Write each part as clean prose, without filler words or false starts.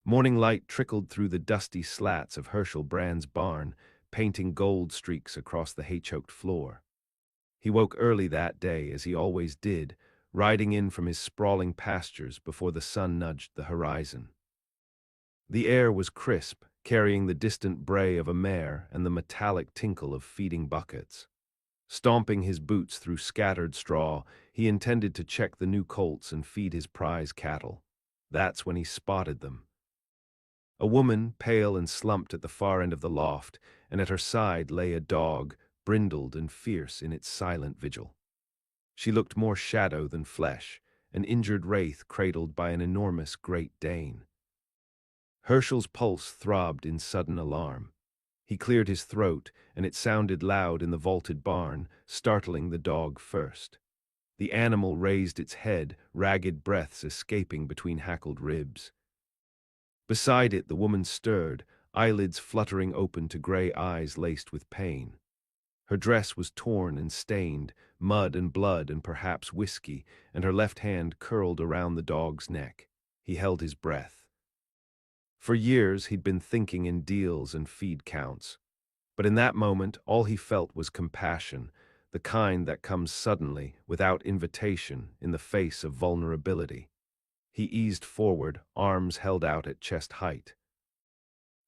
Morning light trickled through the dusty slats of Herschel Brand's barn, painting gold streaks across the hay-choked floor. He woke early that day, as he always did, riding in from his sprawling pastures before the sun nudged the horizon. The air was crisp, carrying the distant bray of a mare and the metallic tinkle of feeding buckets. Stomping his boots through scattered straw, he intended to check the new colts and feed his prize cattle. That's when he spotted them. A woman, pale and slumped at the far end of the loft, and at her side lay a dog, brindled and fierce in its silent vigil. She looked more shadow than flesh, an injured wraith cradled by an enormous Great Dane. Herschel's pulse throbbed in sudden alarm. He cleared his throat, and it sounded loud in the vaulted barn, startling the dog first. The animal raised its head, ragged breaths escaping between hackled ribs. Beside it the woman stirred, eyelids fluttering open to gray eyes laced with pain. Her dress was torn and stained, mud and blood and perhaps whiskey, and her left hand curled around the dog's neck. He held his breath. For years he'd been thinking in deals and feed counts. But in that moment all he felt was compassion, the kind that comes suddenly, without invitation, in the face of vulnerability. He eased forward, arms held out at chest height.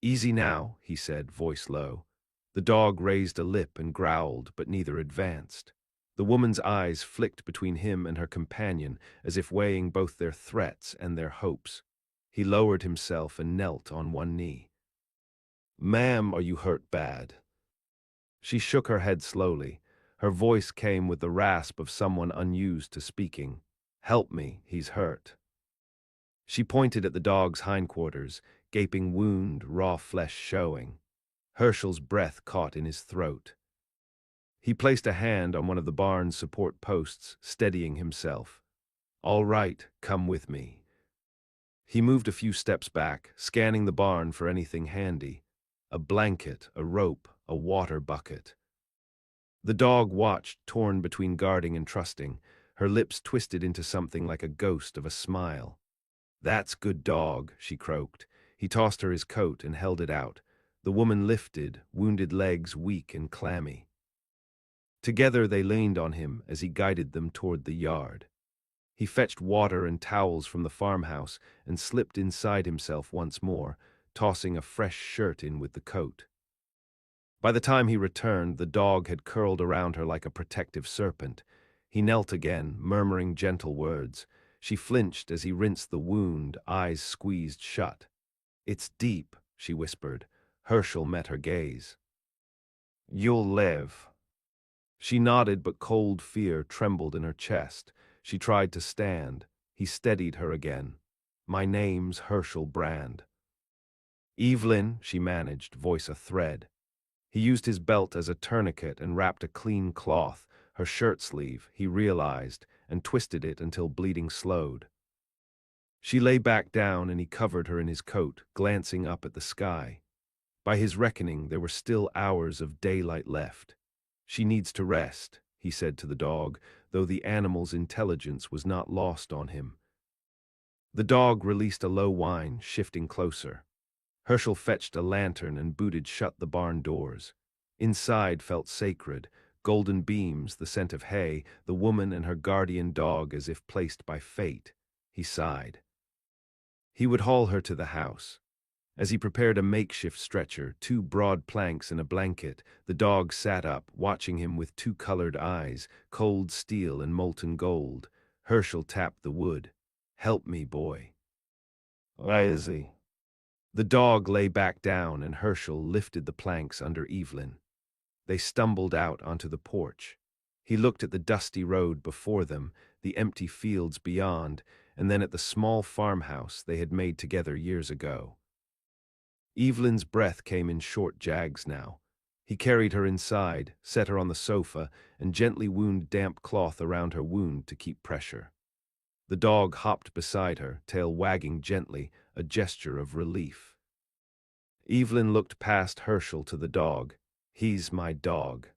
"Easy now," he said, voice low. The dog raised a lip and growled, but neither advanced. The woman's eyes flicked between him and her companion, as if weighing both their threats and their hopes. He lowered himself and knelt on one knee. "Ma'am, are you hurt bad?" She shook her head slowly. Her voice came with the rasp of someone unused to speaking. "Help me, he's hurt." She pointed at the dog's hindquarters, gaping wound, raw flesh showing. Herschel's breath caught in his throat. He placed a hand on one of the barn's support posts, steadying himself. "All right, come with me." He moved a few steps back, scanning the barn for anything handy. A blanket, a rope, a water bucket. The dog watched, torn between guarding and trusting, her lips twisted into something like a ghost of a smile. "That's good dog," she croaked. He tossed her his coat and held it out. The woman lifted, wounded legs weak and clammy. Together they leaned on him as he guided them toward the yard. He fetched water and towels from the farmhouse and slipped inside himself once more, tossing a fresh shirt in with the coat. By the time he returned, the dog had curled around her like a protective serpent. He knelt again, murmuring gentle words. She flinched as he rinsed the wound, eyes squeezed shut. "It's deep," she whispered. Herschel met her gaze. "You'll live." She nodded, but cold fear trembled in her chest. She tried to stand. He steadied her again. "My name's Herschel Brand." "Evelyn," she managed, voice a thread. He used his belt as a tourniquet and wrapped a clean cloth, her shirt sleeve, he realized, and twisted it until bleeding slowed. She lay back down and he covered her in his coat, glancing up at the sky. By his reckoning, there were still hours of daylight left. "She needs to rest," he said to the dog, though the animal's intelligence was not lost on him. The dog released a low whine, shifting closer. Herschel fetched a lantern and booted shut the barn doors. Inside felt sacred, golden beams, the scent of hay, the woman and her guardian dog as if placed by fate. He sighed. He would haul her to the house. As he prepared a makeshift stretcher, two broad planks and a blanket, the dog sat up, watching him with two colored eyes, cold steel and molten gold. Herschel tapped the wood. "Help me, boy." "Why is he?" The dog lay back down and Herschel lifted the planks under Evelyn. They stumbled out onto the porch. He looked at the dusty road before them, the empty fields beyond, and then at the small farmhouse they had made together years ago. Evelyn's breath came in short jags now. He carried her inside, set her on the sofa, and gently wound damp cloth around her wound to keep pressure. The dog hopped beside her, tail wagging gently, a gesture of relief. Evelyn looked past Herschel to the dog. "He's my dog."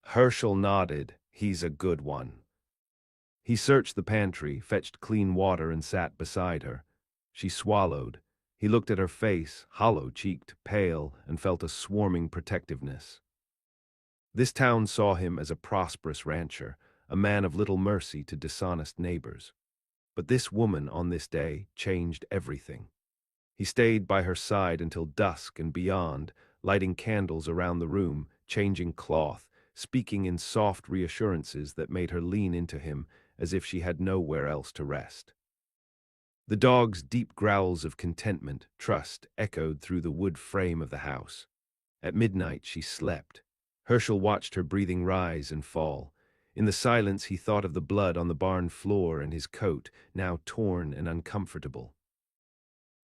Herschel nodded. "He's a good one." He searched the pantry, fetched clean water, and sat beside her. She swallowed. He looked at her face, hollow-cheeked, pale, and felt a swarming protectiveness. This town saw him as a prosperous rancher, a man of little mercy to dishonest neighbors. But this woman on this day changed everything. He stayed by her side until dusk and beyond, lighting candles around the room, changing cloth, speaking in soft reassurances that made her lean into him as if she had nowhere else to rest. The dog's deep growls of contentment, trust, echoed through the wood frame of the house. At midnight she slept. Herschel watched her breathing rise and fall. In the silence he thought of the blood on the barn floor and his coat, now torn and uncomfortable.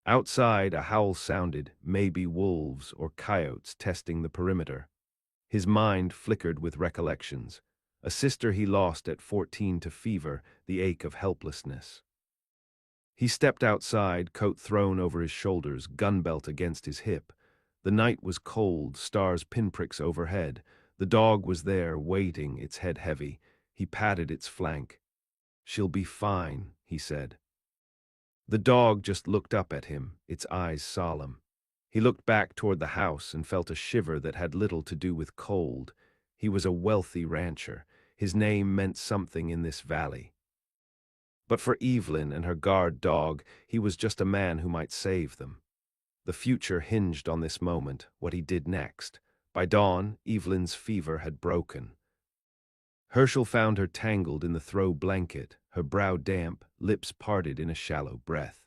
Outside, a howl sounded, maybe wolves or coyotes testing the perimeter. His mind flickered with recollections. A sister he lost at 14 to fever, the ache of helplessness. He stepped outside, coat thrown over his shoulders, gun belt against his hip. The night was cold, stars pinpricks overhead. The dog was there, waiting, its head heavy. He patted its flank. "She'll be fine," he said. The dog just looked up at him, its eyes solemn. He looked back toward the house and felt a shiver that had little to do with cold. He was a wealthy rancher. His name meant something in this valley. But for Evelyn and her guard dog, he was just a man who might save them. The future hinged on this moment, what he did next. By dawn, Evelyn's fever had broken. Herschel found her tangled in the throw blanket, her brow damp, lips parted in a shallow breath.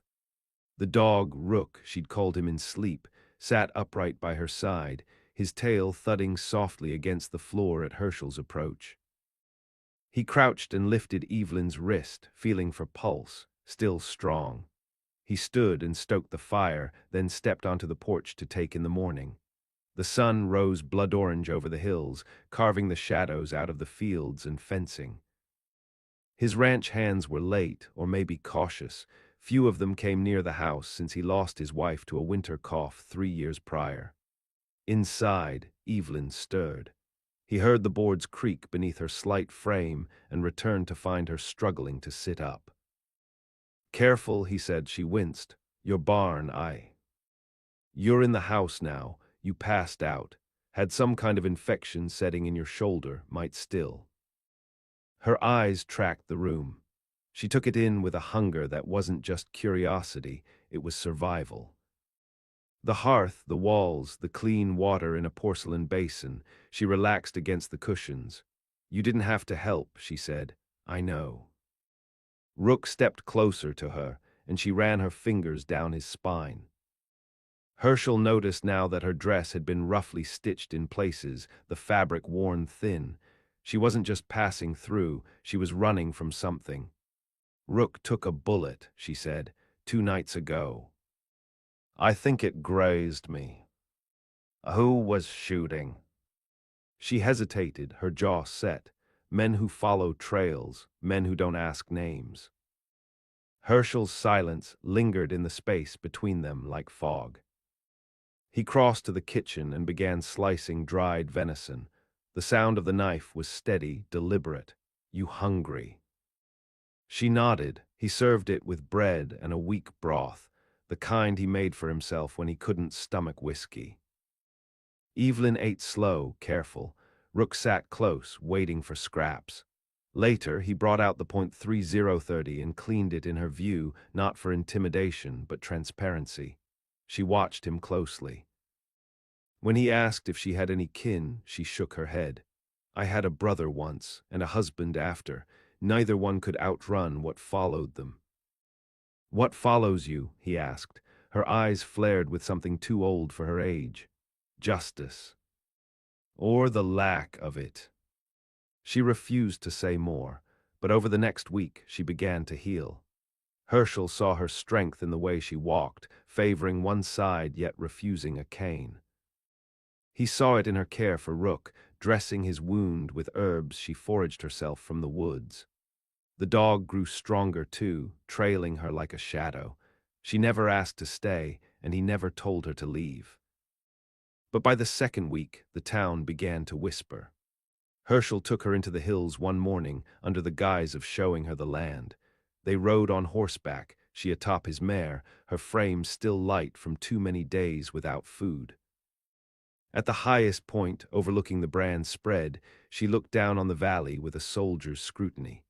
The dog, Rook, she'd called him in sleep, sat upright by her side, his tail thudding softly against the floor at Herschel's approach. He crouched and lifted Evelyn's wrist, feeling for pulse, still strong. He stood and stoked the fire, then stepped onto the porch to take in the morning. The sun rose blood-orange over the hills, carving the shadows out of the fields and fencing. His ranch hands were late, or maybe cautious. Few of them came near the house since he lost his wife to a winter cough 3 years prior. Inside, Evelyn stirred. He heard the boards creak beneath her slight frame and returned to find her struggling to sit up. "Careful," he said. She winced. "Your barn, You're in the house now. You passed out. Had some kind of infection setting in your shoulder, might still." Her eyes tracked the room. She took it in with a hunger that wasn't just curiosity, it was survival. The hearth, the walls, the clean water in a porcelain basin. She relaxed against the cushions. "You didn't have to help," she said. "I know." Rook stepped closer to her, and she ran her fingers down his spine. Herschel noticed now that her dress had been roughly stitched in places, the fabric worn thin. She wasn't just passing through, she was running from something. "Rook took a bullet," she said, 2 nights ago. "I think it grazed me." "Who was shooting?" She hesitated, her jaw set. Men who follow trails, men who don't ask names. Herschel's silence lingered in the space between them like fog. He crossed to the kitchen and began slicing dried venison. The sound of the knife was steady, deliberate. "You hungry?" She nodded. He served it with bread and a weak broth, the kind he made for himself when he couldn't stomach whiskey. Evelyn ate slow, careful. Rook sat close, waiting for scraps. Later, he brought out the .3030 and cleaned it in her view, not for intimidation, but transparency. She watched him closely. When he asked if she had any kin, she shook her head. "I had a brother once, and a husband after. Neither one could outrun what followed them." "What follows you?" he asked. Her eyes flared with something too old for her age. "Justice. Or the lack of it." She refused to say more, but over the next week she began to heal. Herschel saw her strength in the way she walked, favoring one side yet refusing a cane. He saw it in her care for Rook, dressing his wound with herbs she foraged herself from the woods. The dog grew stronger too, trailing her like a shadow. She never asked to stay, and he never told her to leave. But by the second week, the town began to whisper. Herschel took her into the hills one morning under the guise of showing her the land. They rode on horseback, she atop his mare, her frame still light from too many days without food. At the highest point, overlooking the brand spread, she looked down on the valley with a soldier's scrutiny.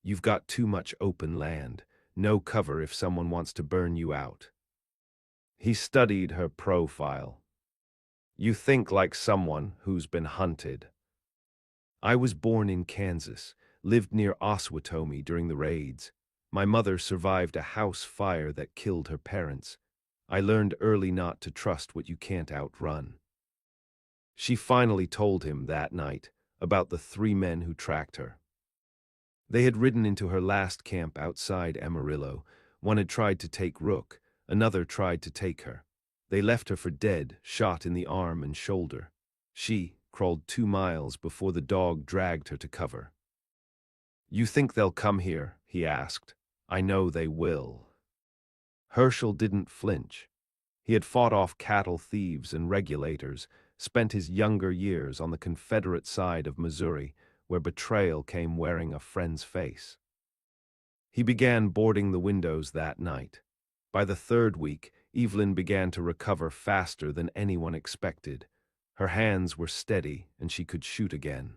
You've got too much open land, no cover if someone wants to burn you out. He studied her profile. You think like someone who's been hunted. I was born in Kansas, lived near Osawatomie during the raids. My mother survived a house fire that killed her parents. I learned early not to trust what you can't outrun. She finally told him that night about the 3 men who tracked her. They had ridden into her last camp outside Amarillo. One had tried to take Rook, another tried to take her. They left her for dead, shot in the arm and shoulder. She crawled 2 miles before the dog dragged her to cover. You think they'll come here? He asked. I know they will. Herschel didn't flinch. He had fought off cattle thieves and regulators, spent his younger years on the Confederate side of Missouri, where betrayal came wearing a friend's face. He began boarding the windows that night. By the 3rd week, Evelyn began to recover faster than anyone expected. Her hands were steady, and she could shoot again.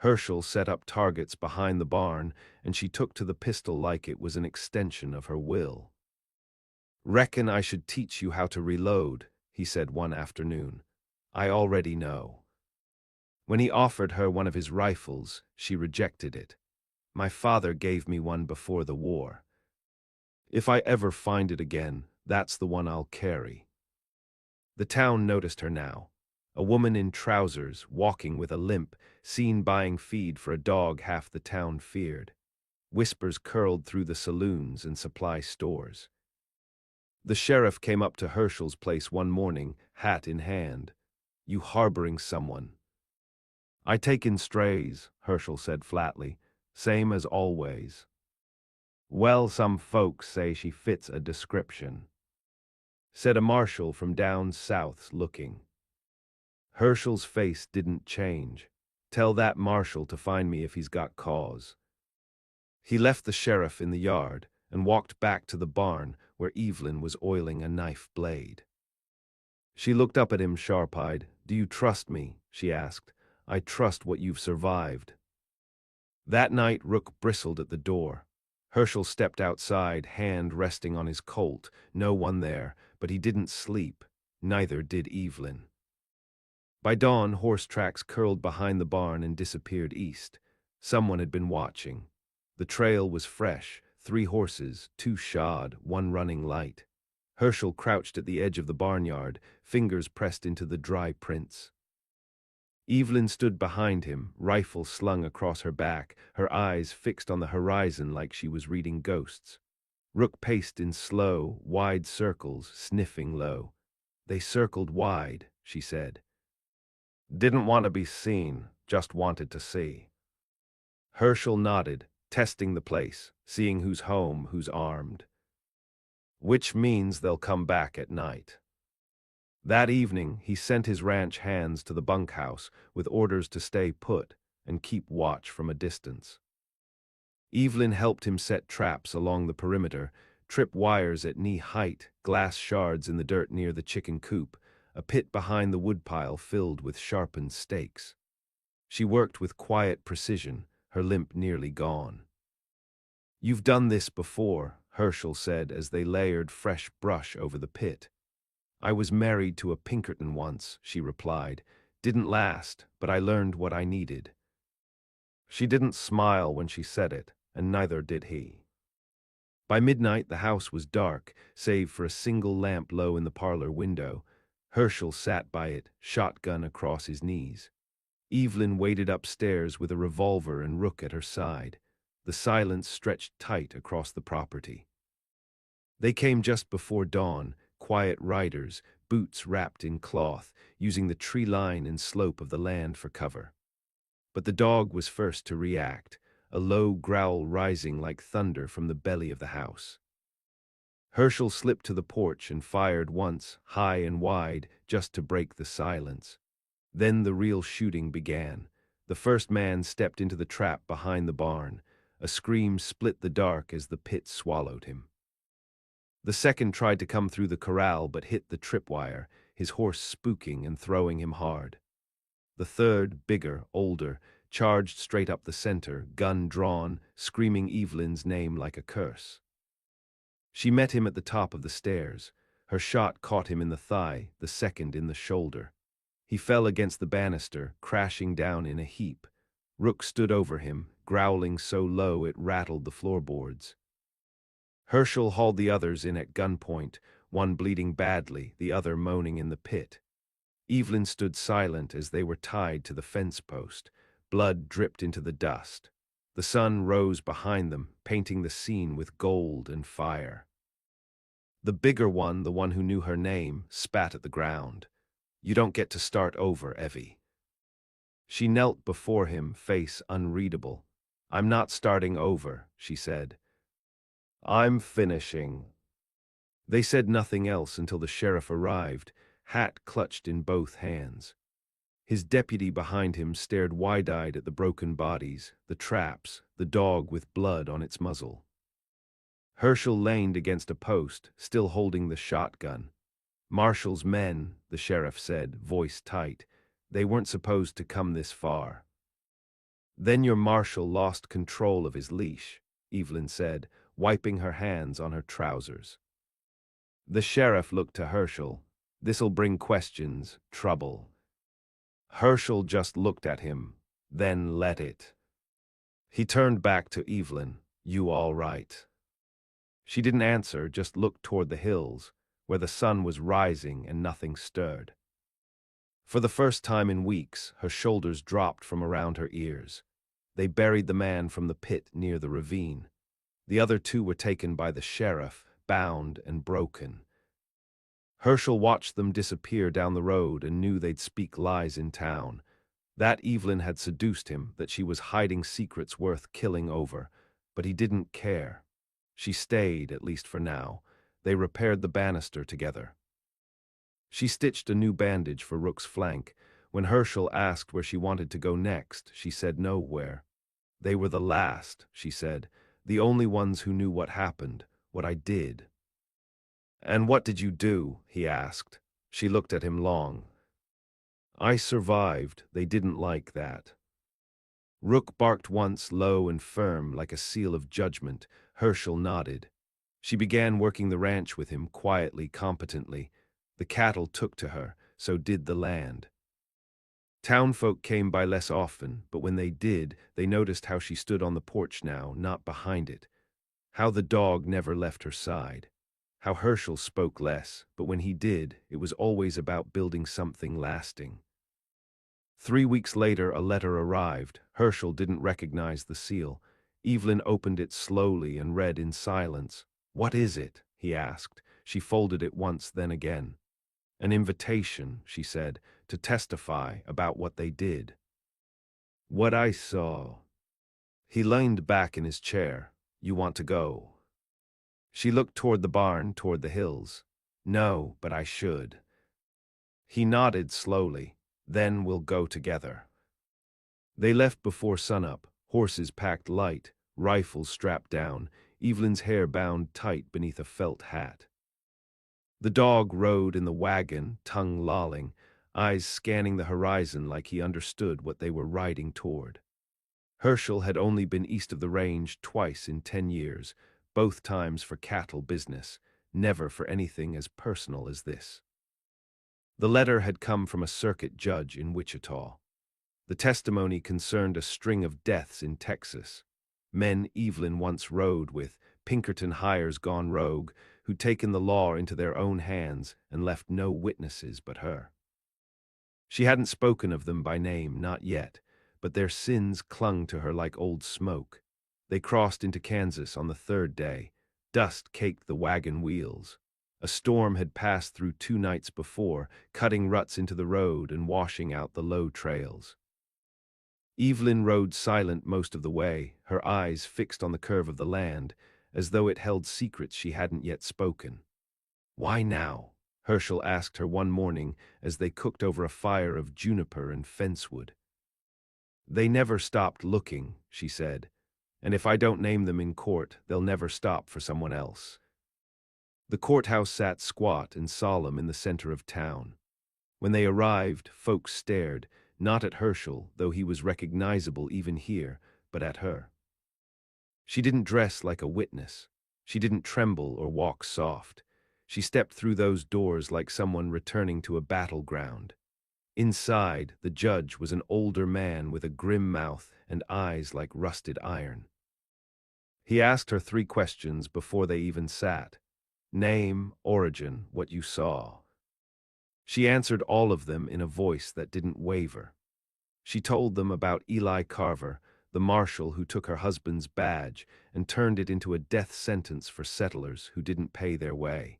Herschel set up targets behind the barn, and she took to the pistol like it was an extension of her will. Reckon I should teach you how to reload, he said one afternoon. I already know. When he offered her one of his rifles, she rejected it. My father gave me one before the war. If I ever find it again, that's the one I'll carry. The town noticed her now. A woman in trousers, walking with a limp, seen buying feed for a dog half the town feared. Whispers curled through the saloons and supply stores. The sheriff came up to Herschel's place one morning, hat in hand. You harboring someone. I take in strays, Herschel said flatly, same as always. Well, some folks say she fits a description, said a marshal from down south looking. Herschel's face didn't change. Tell that marshal to find me if he's got cause. He left the sheriff in the yard and walked back to the barn where Evelyn was oiling a knife blade. She looked up at him sharp-eyed. Do you trust me? She asked. I trust what you've survived. That night, Rook bristled at the door. Herschel stepped outside, hand resting on his Colt. No one there, but he didn't sleep. Neither did Evelyn. By dawn, horse tracks curled behind the barn and disappeared east. Someone had been watching. The trail was fresh, 3 horses, 2 shod, 1 running light. Herschel crouched at the edge of the barnyard, fingers pressed into the dry prints. Evelyn stood behind him, rifle slung across her back, her eyes fixed on the horizon like she was reading ghosts. Rook paced in slow, wide circles, sniffing low. They circled wide, she said. Didn't want to be seen, just wanted to see. Herschel nodded, testing the place, seeing who's home, who's armed. Which means they'll come back at night. That evening, he sent his ranch hands to the bunkhouse with orders to stay put and keep watch from a distance. Evelyn helped him set traps along the perimeter, trip wires at knee height, glass shards in the dirt near the chicken coop, a pit behind the woodpile filled with sharpened stakes. She worked with quiet precision, her limp nearly gone. You've done this before, Herschel said as they layered fresh brush over the pit. I was married to a Pinkerton once, she replied. Didn't last, but I learned what I needed. She didn't smile when she said it, and neither did he. By midnight the house was dark, save for a single lamp low in the parlor window. Herschel sat by it, shotgun across his knees. Evelyn waited upstairs with a revolver and Rook at her side. The silence stretched tight across the property. They came just before dawn, quiet riders, boots wrapped in cloth, using the tree line and slope of the land for cover. But the dog was first to react, a low growl rising like thunder from the belly of the house. Herschel slipped to the porch and fired once, high and wide, just to break the silence. Then the real shooting began. The first man stepped into the trap behind the barn. A scream split the dark as the pit swallowed him. The second tried to come through the corral but hit the tripwire, his horse spooking and throwing him hard. The third, bigger, older, charged straight up the center, gun drawn, screaming Evelyn's name like a curse. She met him at the top of the stairs. Her shot caught him in the thigh, the second in the shoulder. He fell against the banister, crashing down in a heap. Rook stood over him, growling so low it rattled the floorboards. Herschel hauled the others in at gunpoint, one bleeding badly, the other moaning in the pit. Evelyn stood silent as they were tied to the fence post. Blood dripped into the dust. The sun rose behind them, painting the scene with gold and fire. The bigger one, the one who knew her name, spat at the ground. "You don't get to start over, Evie." She knelt before him, face unreadable. "I'm not starting over," she said. "I'm finishing." They said nothing else until the sheriff arrived, hat clutched in both hands. His deputy behind him stared wide-eyed at the broken bodies, the traps, the dog with blood on its muzzle. Herschel leaned against a post, still holding the shotgun. "Marshall's men," the sheriff said, voice tight. "They weren't supposed to come this far." "Then your marshal lost control of his leash," Evelyn said, wiping her hands on her trousers. The sheriff looked to Herschel. "This'll bring questions, trouble." Herschel just looked at him, then let it. He turned back to Evelyn. "You all right?" She didn't answer, just looked toward the hills, where the sun was rising and nothing stirred. For the first time in weeks, her shoulders dropped from around her ears. They buried the man from the pit near the ravine. The other two were taken by the sheriff, bound and broken. Herschel watched them disappear down the road and knew they'd speak lies in town. That Evelyn had seduced him, that she was hiding secrets worth killing over. But he didn't care. She stayed, at least for now. They repaired the banister together. She stitched a new bandage for Rook's flank. When Herschel asked where she wanted to go next, she said nowhere. "They were the last," she said, "the only ones who knew what happened, what I did." "And what did you do?" he asked. She looked at him long. "I survived. They didn't like that." Rook barked once, low and firm, like a seal of judgment. Herschel nodded. She began working the ranch with him, quietly, competently. The cattle took to her, so did the land. Townfolk came by less often, but when they did, they noticed how she stood on the porch now, not behind it. How the dog never left her side. How Herschel spoke less, but when he did, it was always about building something lasting. 3 weeks later, a letter arrived. Herschel didn't recognize the seal. Evelyn opened it slowly and read in silence. "What is it?" he asked. She folded it once, then again. "An invitation," she said, "to testify about what they did." "What I saw." He leaned back in his chair. "You want to go?" She looked toward the barn, toward the hills. "No, but I should." He nodded slowly. "Then we'll go together." They left before sunup, horses packed light, rifles strapped down, Evelyn's hair bound tight beneath a felt hat. The dog rode in the wagon, tongue lolling, eyes scanning the horizon like he understood what they were riding toward. Herschel had only been east of the range twice in 10 years, both times for cattle business, never for anything as personal as this. The letter had come from a circuit judge in Wichita. The testimony concerned a string of deaths in Texas. Men Evelyn once rode with, Pinkerton hires gone rogue, who'd taken the law into their own hands and left no witnesses but her. She hadn't spoken of them by name, not yet, but their sins clung to her like old smoke. They crossed into Kansas on the third day. Dust caked the wagon wheels. A storm had passed through 2 nights before, cutting ruts into the road and washing out the low trails. Evelyn rode silent most of the way, her eyes fixed on the curve of the land, as though it held secrets she hadn't yet spoken. "Why now?" Herschel asked her one morning as they cooked over a fire of juniper and fencewood. "They never stopped looking," she said, "and if I don't name them in court, they'll never stop for someone else." The courthouse sat squat and solemn in the center of town. When they arrived, folks stared, not at Herschel, though he was recognizable even here, but at her. She didn't dress like a witness. She didn't tremble or walk soft. She stepped through those doors like someone returning to a battleground. Inside, the judge was an older man with a grim mouth and eyes like rusted iron. He asked her 3 questions before they even sat. Name, origin, what you saw. She answered all of them in a voice that didn't waver. She told them about Eli Carver, the marshal who took her husband's badge and turned it into a death sentence for settlers who didn't pay their way.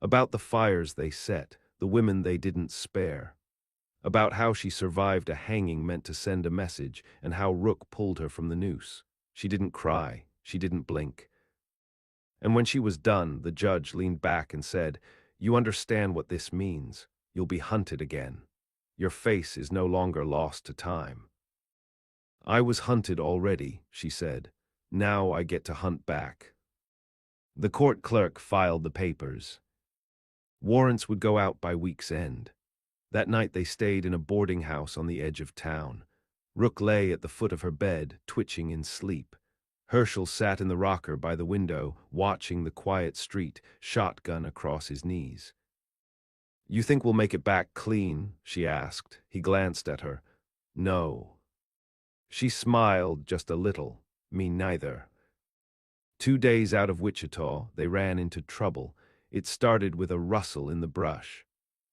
About the fires they set, the women they didn't spare. About how she survived a hanging meant to send a message and how Rook pulled her from the noose. She didn't cry. She didn't blink. And when she was done, the judge leaned back and said, "You understand what this means. You'll be hunted again. Your face is no longer lost to time." "I was hunted already," she said. "Now I get to hunt back." The court clerk filed the papers. Warrants would go out by week's end. That night they stayed in a boarding house on the edge of town. Rook lay at the foot of her bed, twitching in sleep. Herschel sat in the rocker by the window, watching the quiet street, shotgun across his knees. "You think we'll make it back clean?" she asked. He glanced at her. "No." She smiled just a little. "Me neither." 2 days out of Wichita, they ran into trouble. It started with a rustle in the brush.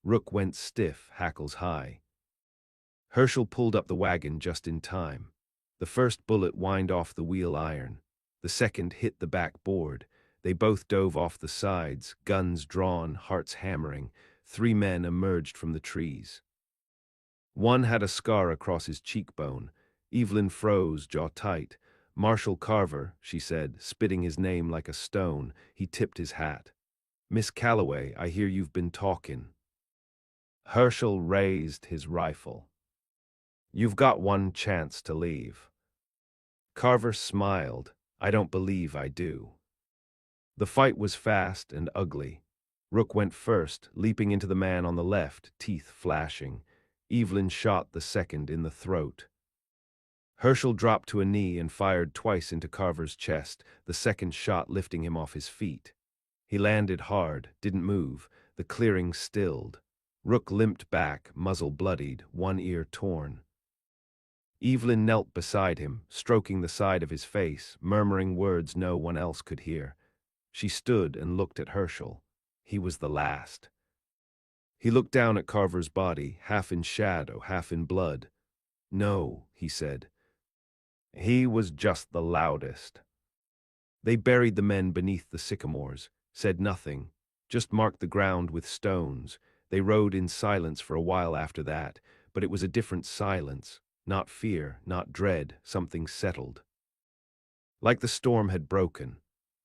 Rook went stiff, hackles high. Herschel pulled up the wagon just in time. The first bullet whined off the wheel iron. The second hit the back board. They both dove off the sides, guns drawn, hearts hammering. 3 men emerged from the trees. One had a scar across his cheekbone. Evelyn froze, jaw tight. "Marshal Carver," she said, spitting his name like a stone. He tipped his hat. "Miss Calloway, I hear you've been talking." Herschel raised his rifle. "You've got 1 chance to leave." Carver smiled. "I don't believe I do." The fight was fast and ugly. Rook went first, leaping into the man on the left, teeth flashing. Evelyn shot the second in the throat. Herschel dropped to a knee and fired twice into Carver's chest, the second shot lifting him off his feet. He landed hard, didn't move. The clearing stilled. Rook limped back, muzzle bloodied, one ear torn. Evelyn knelt beside him, stroking the side of his face, murmuring words no one else could hear. She stood and looked at Herschel. He was the last. He looked down at Carver's body, half in shadow, half in blood. "No," he said. He was just the loudest. They buried the men beneath the sycamores, said nothing, just marked the ground with stones. They rode in silence for a while after that, but it was a different silence. Not fear, not dread, something settled. Like the storm had broken.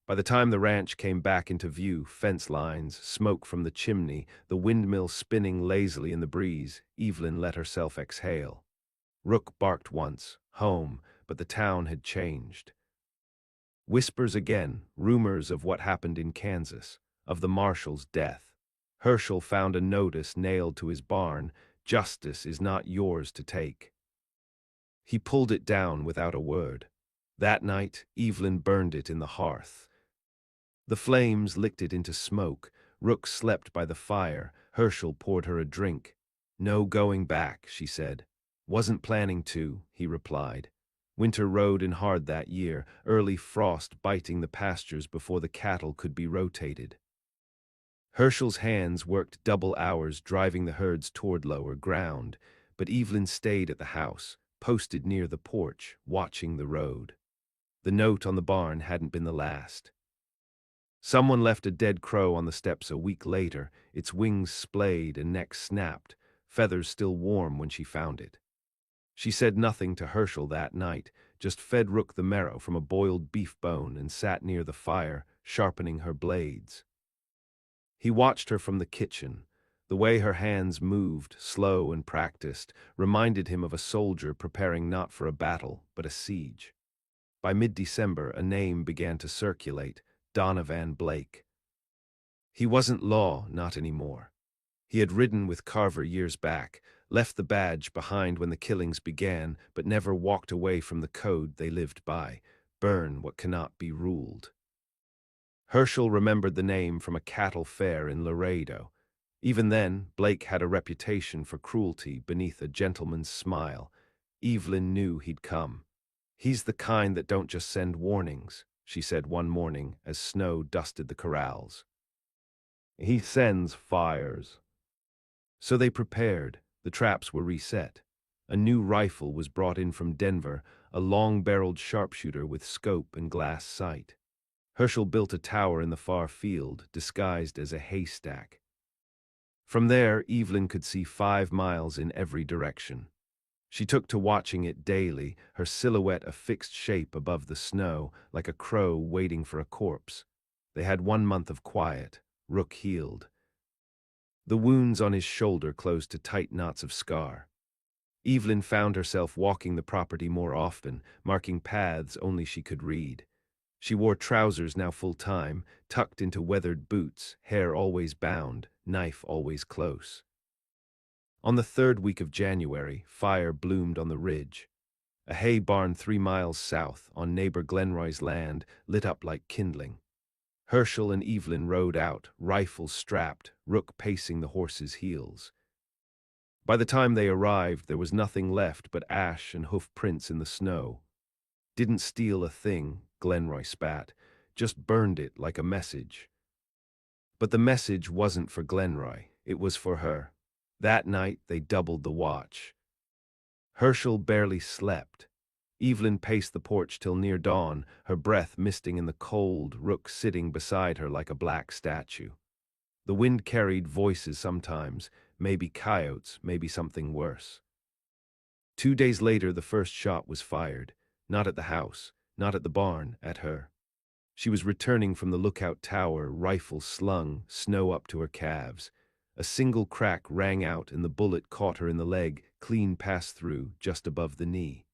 By the time the ranch came back into view, fence lines, smoke from the chimney, the windmill spinning lazily in the breeze, Evelyn let herself exhale. Rook barked once, home, but the town had changed. Whispers again, rumors of what happened in Kansas, of the marshal's death. Herschel found a notice nailed to his barn, "Justice is not yours to take." He pulled it down without a word. That night, Evelyn burned it in the hearth. The flames licked it into smoke. Rook slept by the fire. Herschel poured her a drink. "No going back," she said. "Wasn't planning to," he replied. Winter rode in hard that year, early frost biting the pastures before the cattle could be rotated. Herschel's hands worked double hours driving the herds toward lower ground, but Evelyn stayed at the house, posted near the porch, watching the road. The note on the barn hadn't been the last. Someone left a dead crow on the steps a week later, its wings splayed and neck snapped, feathers still warm when she found it. She said nothing to Herschel that night, just fed Rook the marrow from a boiled beef bone and sat near the fire, sharpening her blades. He watched her from the kitchen. The way her hands moved, slow and practiced, reminded him of a soldier preparing not for a battle, but a siege. By mid-December, a name began to circulate: Donovan Blake. He wasn't Law, not anymore. He had ridden with Carver years back, left the badge behind when the killings began, but never walked away from the code they lived by: burn what cannot be ruled. Herschel remembered the name from a cattle fair in Laredo. Even then, Blake had a reputation for cruelty beneath a gentleman's smile. Evelyn knew he'd come. "He's the kind that don't just send warnings," she said one morning as snow dusted the corrals. "He sends fires." So they prepared. The traps were reset. A new rifle was brought in from Denver, a long-barreled sharpshooter with scope and glass sight. Herschel built a tower in the far field, disguised as a haystack. From there, Evelyn could see 5 miles in every direction. She took to watching it daily, her silhouette a fixed shape above the snow, like a crow waiting for a corpse. They had 1 month of quiet. Rook healed. The wounds on his shoulder closed to tight knots of scar. Evelyn found herself walking the property more often, marking paths only she could read. She wore trousers now full-time, tucked into weathered boots, hair always bound, knife always close. On the 3rd week of January, fire bloomed on the ridge. A hay barn 3 miles south, on neighbor Glenroy's land, lit up like kindling. Herschel and Evelyn rode out, rifles strapped, Rook pacing the horse's heels. By the time they arrived, there was nothing left but ash and hoof prints in the snow. "Didn't steal a thing," Glenroy spat, "just burned it like a message." But the message wasn't for Glenroy, it was for her. That night they doubled the watch. Herschel barely slept. Evelyn paced the porch till near dawn, her breath misting in the cold, Rook sitting beside her like a black statue. The wind carried voices sometimes, maybe coyotes, maybe something worse. 2 days later the first shot was fired, not at the house, not at the barn, at her. She was returning from the lookout tower, rifle slung, snow up to her calves. A single crack rang out and the bullet caught her in the leg, clean pass-through, just above the knee.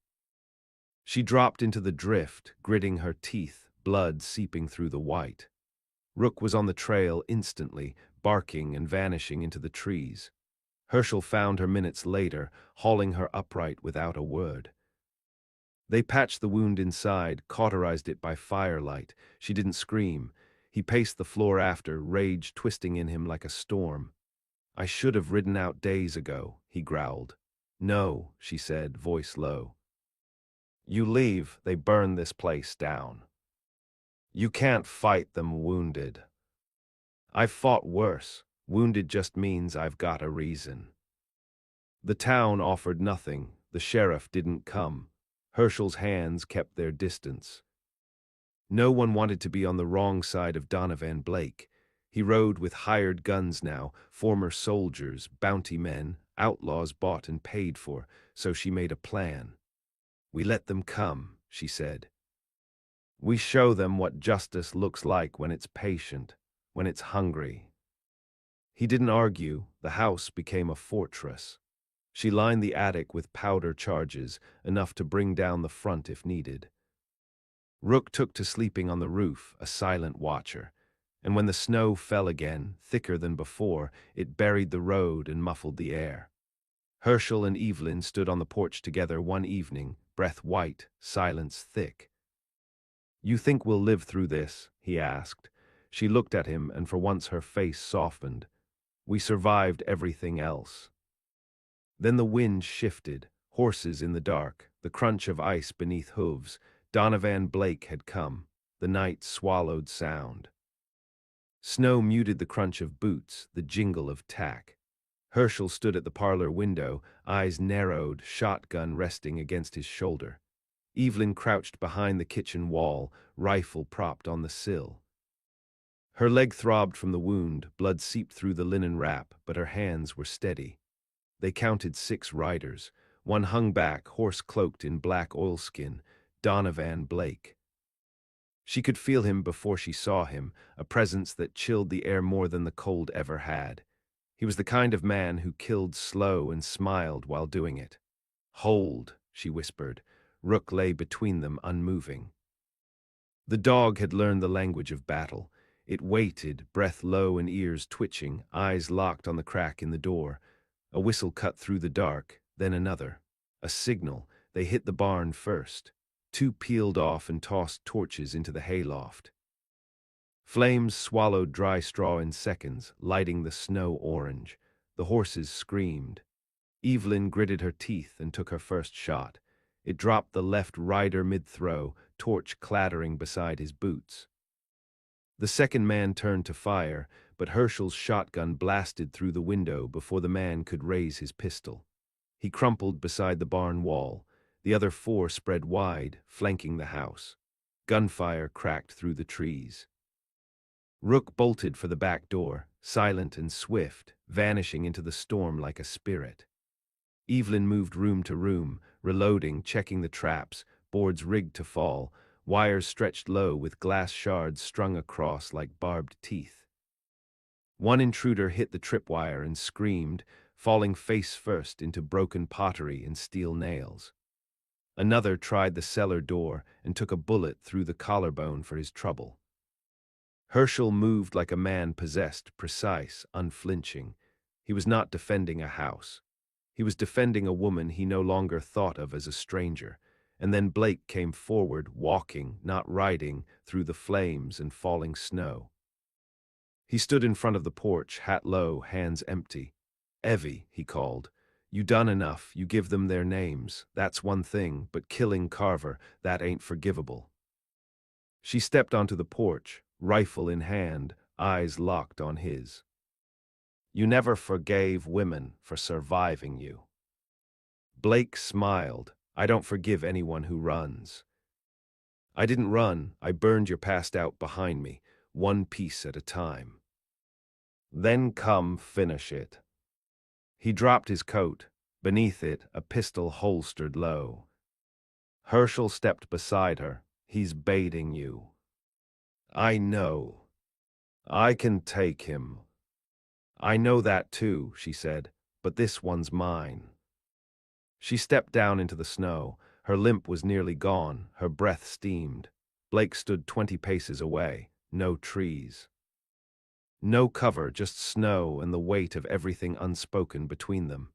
She dropped into the drift, gritting her teeth, blood seeping through the white. Rook was on the trail instantly, barking and vanishing into the trees. Herschel found her minutes later, hauling her upright without a word. They patched the wound inside, cauterized it by firelight. She didn't scream. He paced the floor after, rage twisting in him like a storm. "I should have ridden out days ago," he growled. "No," she said, voice low. "You leave, they burn this place down. You can't fight them wounded." "I've fought worse. Wounded just means I've got a reason." The town offered nothing. The sheriff didn't come. Herschel's hands kept their distance. No one wanted to be on the wrong side of Donovan Blake. He rode with hired guns now, former soldiers, bounty men, outlaws bought and paid for, so she made a plan. "We let them come," she said. "We show them what justice looks like when it's patient, when it's hungry." He didn't argue. The house became a fortress. She lined the attic with powder charges, enough to bring down the front if needed. Rook took to sleeping on the roof, a silent watcher, and when the snow fell again, thicker than before, it buried the road and muffled the air. Herschel and Evelyn stood on the porch together one evening, breath white, silence thick. "You think we'll live through this?" he asked. She looked at him, and for once her face softened. "We survived everything else." Then the wind shifted, horses in the dark, the crunch of ice beneath hooves. Donovan Blake had come. The night swallowed sound. Snow muted the crunch of boots, the jingle of tack. Herschel stood at the parlor window, eyes narrowed, shotgun resting against his shoulder. Evelyn crouched behind the kitchen wall, rifle propped on the sill. Her leg throbbed from the wound, blood seeped through the linen wrap, but her hands were steady. They counted 6 riders. One hung back, horse-cloaked in black oilskin, Donovan Blake. She could feel him before she saw him, a presence that chilled the air more than the cold ever had. He was the kind of man who killed slow and smiled while doing it. "Hold," she whispered. Rook lay between them, unmoving. The dog had learned the language of battle. It waited, breath low and ears twitching, eyes locked on the crack in the door. A whistle cut through the dark, then another. A signal. They hit the barn first. Two peeled off and tossed torches into the hayloft. Flames swallowed dry straw in seconds, lighting the snow orange. The horses screamed. Evelyn gritted her teeth and took her first shot. It dropped the left rider mid-throw, torch clattering beside his boots. The second man turned to fire, but Herschel's shotgun blasted through the window before the man could raise his pistol. He crumpled beside the barn wall. The other four spread wide, flanking the house. Gunfire cracked through the trees. Rook bolted for the back door, silent and swift, vanishing into the storm like a spirit. Evelyn moved room to room, reloading, checking the traps, boards rigged to fall, wires stretched low with glass shards strung across like barbed teeth. One intruder hit the tripwire and screamed, falling face first into broken pottery and steel nails. Another tried the cellar door and took a bullet through the collarbone for his trouble. Herschel moved like a man possessed, precise, unflinching. He was not defending a house. He was defending a woman he no longer thought of as a stranger. And then Blake came forward, walking, not riding, through the flames and falling snow. He stood in front of the porch, hat low, hands empty. "Evie," he called, "you done enough, you give them their names. That's one thing, but killing Carver, that ain't forgivable." She stepped onto the porch, rifle in hand, eyes locked on his. "You never forgave women for surviving you." Blake smiled. "I don't forgive anyone who runs." "I didn't run, I burned your past out behind me, one piece at a time." "Then come finish it." He dropped his coat. Beneath it, a pistol holstered low. Herschel stepped beside her. "He's baiting you." "I know. I can take him." "I know that too," she said, "but this one's mine." She stepped down into the snow. Her limp was nearly gone, her breath steamed. Blake stood 20 paces away. No trees. No cover, just snow and the weight of everything unspoken between them.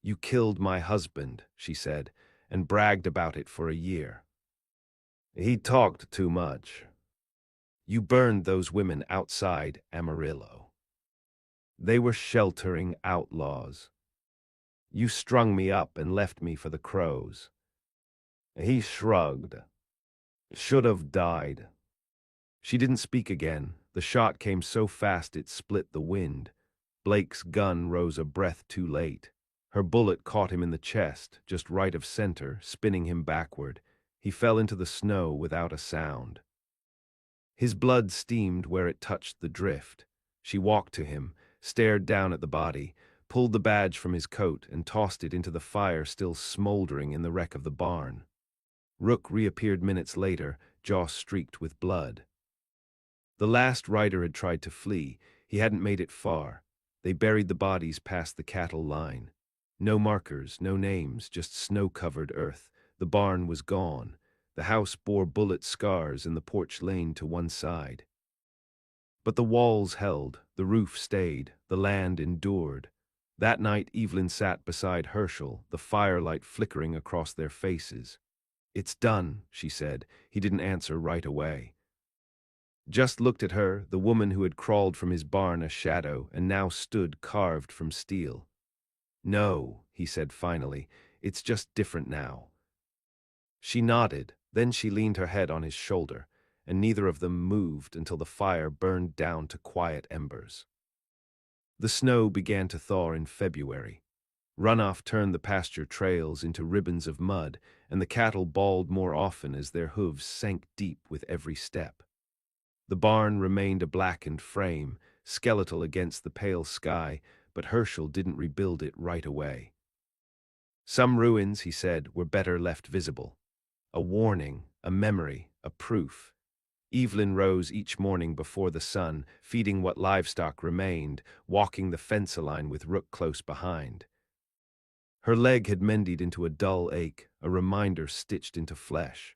"You killed my husband," she said, and bragged about it for a year. "He talked too much." "You burned those women outside Amarillo. They were sheltering outlaws. You strung me up and left me for the crows." He shrugged. "Should have died." She didn't speak again. The shot came so fast it split the wind. Blake's gun rose a breath too late. Her bullet caught him in the chest, just right of center, spinning him backward. He fell into the snow without a sound. His blood steamed where it touched the drift. She walked to him, stared down at the body, pulled the badge from his coat and tossed it into the fire still smoldering in the wreck of the barn. Rook reappeared minutes later, jaw streaked with blood. The last rider had tried to flee. He hadn't made it far. They buried the bodies past the cattle line. No markers, no names, just snow-covered earth. The barn was gone. The house bore bullet scars and the porch lane to one side. But the walls held, the roof stayed, the land endured. That night Evelyn sat beside Herschel, the firelight flickering across their faces. "It's done," she said. He didn't answer right away. Just looked at her, the woman who had crawled from his barn a shadow and now stood carved from steel. "No," he said finally, "it's just different now." She nodded, then she leaned her head on his shoulder, and neither of them moved until the fire burned down to quiet embers. The snow began to thaw in February. Runoff turned the pasture trails into ribbons of mud, and the cattle bawled more often as their hooves sank deep with every step. The barn remained a blackened frame, skeletal against the pale sky, but Herschel didn't rebuild it right away. Some ruins, he said, were better left visible. A warning, a memory, a proof. Evelyn rose each morning before the sun, feeding what livestock remained, walking the fence line with Rook close behind. Her leg had mended into a dull ache, a reminder stitched into flesh.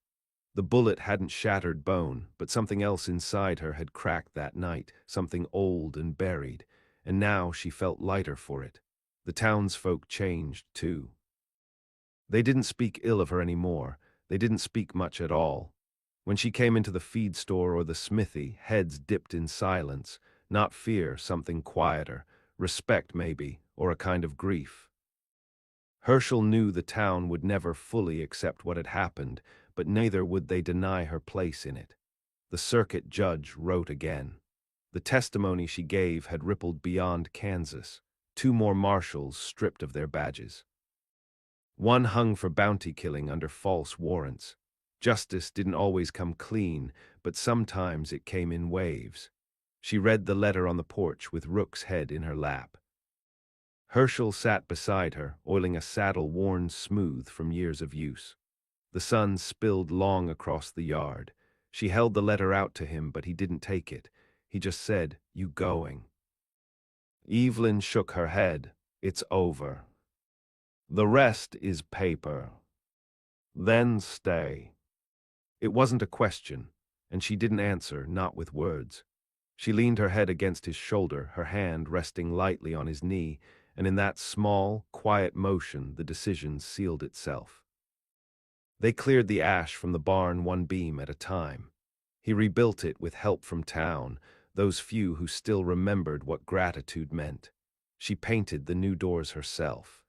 The bullet hadn't shattered bone, but something else inside her had cracked that night, something old and buried, and now she felt lighter for it. The townsfolk changed, too. They didn't speak ill of her anymore. They didn't speak much at all. When she came into the feed store or the smithy, heads dipped in silence, not fear, something quieter, respect maybe, or a kind of grief. Herschel knew the town would never fully accept what had happened, but neither would they deny her place in it. The circuit judge wrote again. The testimony she gave had rippled beyond Kansas. 2 more marshals stripped of their badges. One hung for bounty killing under false warrants. Justice didn't always come clean, but sometimes it came in waves. She read the letter on the porch with Rook's head in her lap. Herschel sat beside her, oiling a saddle worn smooth from years of use. The sun spilled long across the yard. She held the letter out to him, but he didn't take it. He just said, "You going?" Evelyn shook her head. "It's over. The rest is paper. Then stay." It wasn't a question, and she didn't answer, not with words. She leaned her head against his shoulder, her hand resting lightly on his knee, and in that small, quiet motion the decision sealed itself. They cleared the ash from the barn one beam at a time. He rebuilt it with help from town, those few who still remembered what gratitude meant. She painted the new doors herself.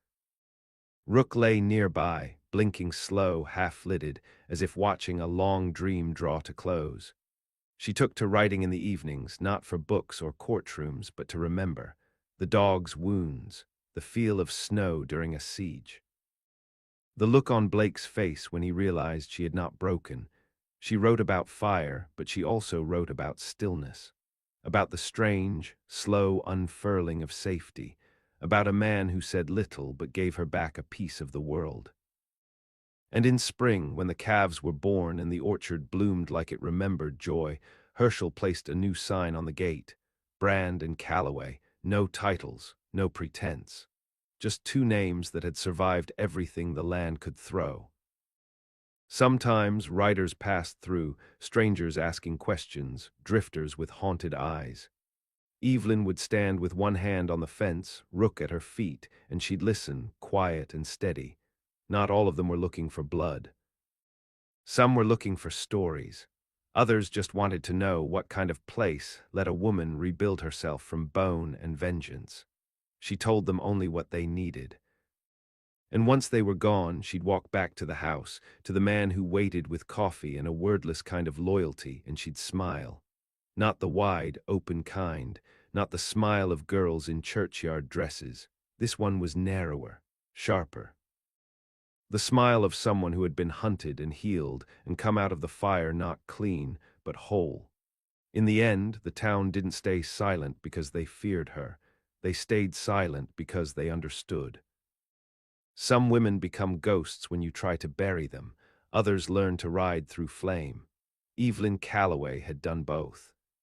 Rook lay nearby, blinking slow, half-lidded, as if watching a long dream draw to close. She took to writing in the evenings, not for books or courtrooms, but to remember. The dog's wounds, the feel of snow during a siege. The look on Blake's face when he realized she had not broken. She wrote about fire, but she also wrote about stillness. About the strange, slow unfurling of safety. About a man who said little but gave her back a piece of the world. And in spring, when the calves were born and the orchard bloomed like it remembered joy, Herschel placed a new sign on the gate. Brand and Calloway, no titles, no pretense. Just 2 names that had survived everything the land could throw. Sometimes riders passed through, strangers asking questions, drifters with haunted eyes. Evelyn would stand with one hand on the fence, Rook at her feet, and she'd listen, quiet and steady. Not all of them were looking for blood. Some were looking for stories. Others just wanted to know what kind of place let a woman rebuild herself from bone and vengeance. She told them only what they needed. And once they were gone, she'd walk back to the house, to the man who waited with coffee and a wordless kind of loyalty, and she'd smile. Not the wide, open kind, not the smile of girls in churchyard dresses. This one was narrower, sharper. The smile of someone who had been hunted and healed and come out of the fire not clean, but whole. In the end, the town didn't stay silent because they feared her. They stayed silent because they understood. Some women become ghosts when you try to bury them. Others learn to ride through flame. Evelyn Calloway had done both.